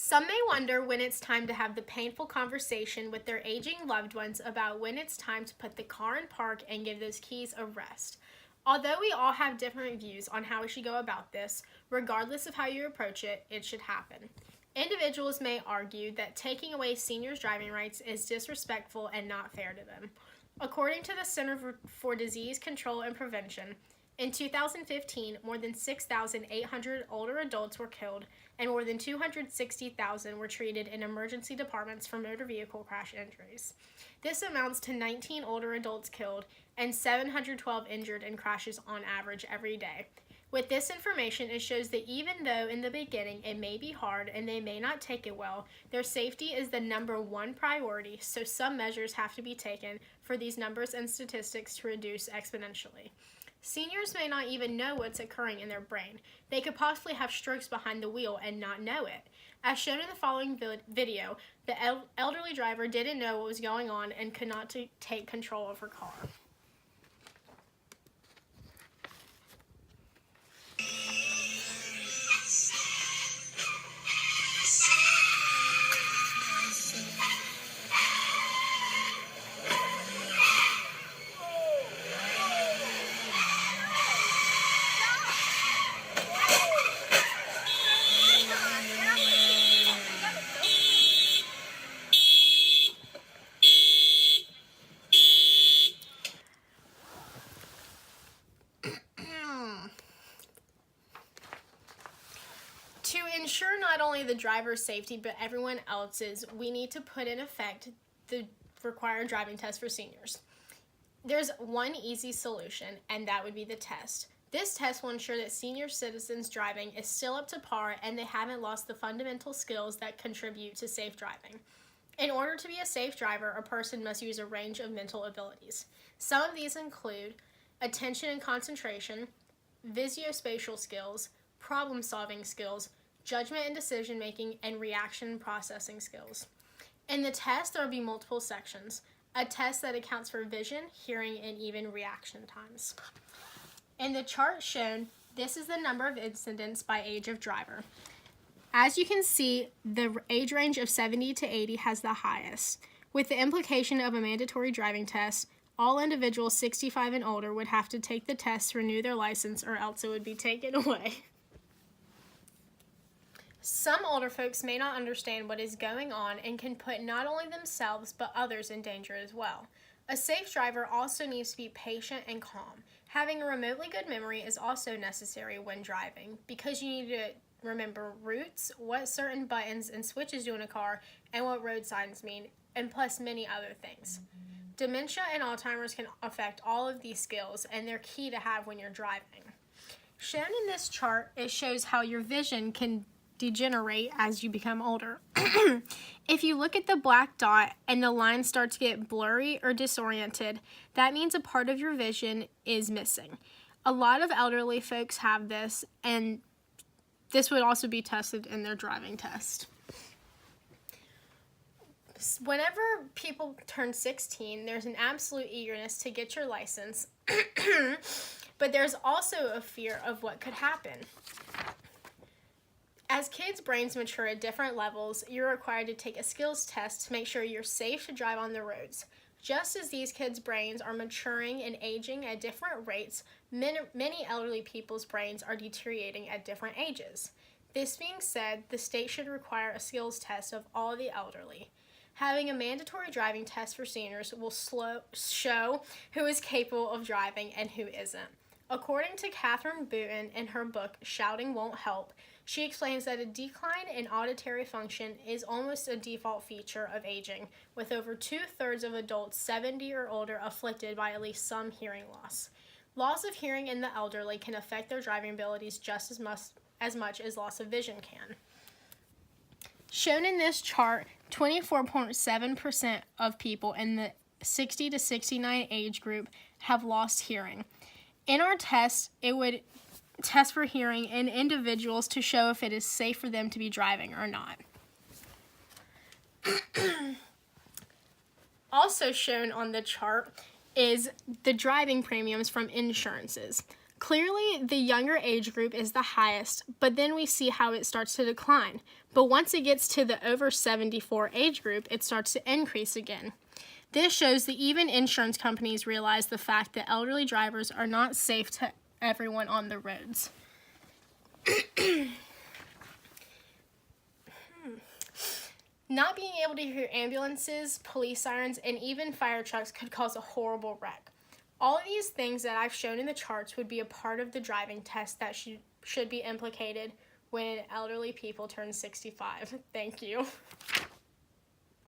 Some may wonder when it's time to have the painful conversation with their aging loved ones about when it's time to put the car in park and give those keys a rest. Although we all have different views on how we should go about this, regardless of how you approach it, it should happen. Individuals may argue that taking away seniors' driving rights is disrespectful and not fair to them. According to the Center for Disease Control and Prevention, in 2015, more than 6,800 older adults were killed, and more than 260,000 were treated in emergency departments for motor vehicle crash injuries. This amounts to 19 older adults killed and 712 injured in crashes on average every day. With this information, it shows that even though in the beginning it may be hard and they may not take it well, their safety is the number one priority, so some measures have to be taken for these numbers and statistics to reduce exponentially. Seniors may not even know what's occurring in their brain. They could possibly have strokes behind the wheel and not know it. As shown in the following video, the elderly driver didn't know what was going on and could not take control of her car. To ensure not only the driver's safety but everyone else's, we need to put in effect the required driving test for seniors. There's one easy solution, and that would be the test. This test will ensure that senior citizens' driving is still up to par and they haven't lost the fundamental skills that contribute to safe driving. In order to be a safe driver, a person must use a range of mental abilities. Some of these include attention and concentration, visuospatial skills, problem-solving skills, judgment and decision-making, and reaction processing skills. In the test, there will be multiple sections. A test that accounts for vision, hearing, and even reaction times. In the chart shown, this is the number of incidents by age of driver. As you can see, the age range of 70 to 80 has the highest. With the implication of a mandatory driving test, all individuals 65 and older would have to take the test to renew their license or else it would be taken away. Some older folks may not understand what is going on and can put not only themselves but others in danger as well. A safe driver also needs to be patient and calm. Having a remotely good memory is also necessary when driving because you need to remember routes, what certain buttons and switches do in a car, and what road signs mean, and plus many other things. Dementia and Alzheimer's can affect all of these skills, and they're key to have when you're driving. Shown in this chart, it shows how your vision can degenerate as you become older. If you look at the black dot and the lines start to get blurry or disoriented, that means a part of your vision is missing. A lot of elderly folks have this, and this would also be tested in their driving test. Whenever people turn 16, there's an absolute eagerness to get your license, but there's also a fear of what could happen. As kids' brains mature at different levels, you're required to take a skills test to make sure you're safe to drive on the roads. Just as these kids' brains are maturing and aging at different rates, many elderly people's brains are deteriorating at different ages. This being said, the state should require a skills test of all the elderly. Having a mandatory driving test for seniors will show who is capable of driving and who isn't. According to Catherine Booten in her book, Shouting Won't Help, she explains that a decline in auditory function is almost a default feature of aging, with over 2/3 of adults 70 or older afflicted by at least some hearing loss. Loss of hearing in the elderly can affect their driving abilities just as much as loss of vision can. Shown in this chart, 24.7% of people in the 60 to 69 age group have lost hearing. In our test, it would test for hearing in individuals to show if it is safe for them to be driving or not. Also shown on the chart is the driving premiums from insurances. Clearly, the younger age group is the highest, but then we see how it starts to decline. But once it gets to the over 74 age group, it starts to increase again. This shows that even insurance companies realize the fact that elderly drivers are not safe to everyone on the roads. Not being able to hear ambulances, police sirens, and even fire trucks could cause a horrible wreck. All of these things that I've shown in the charts would be a part of the driving test that should be implicated when elderly people turn 65. Thank you.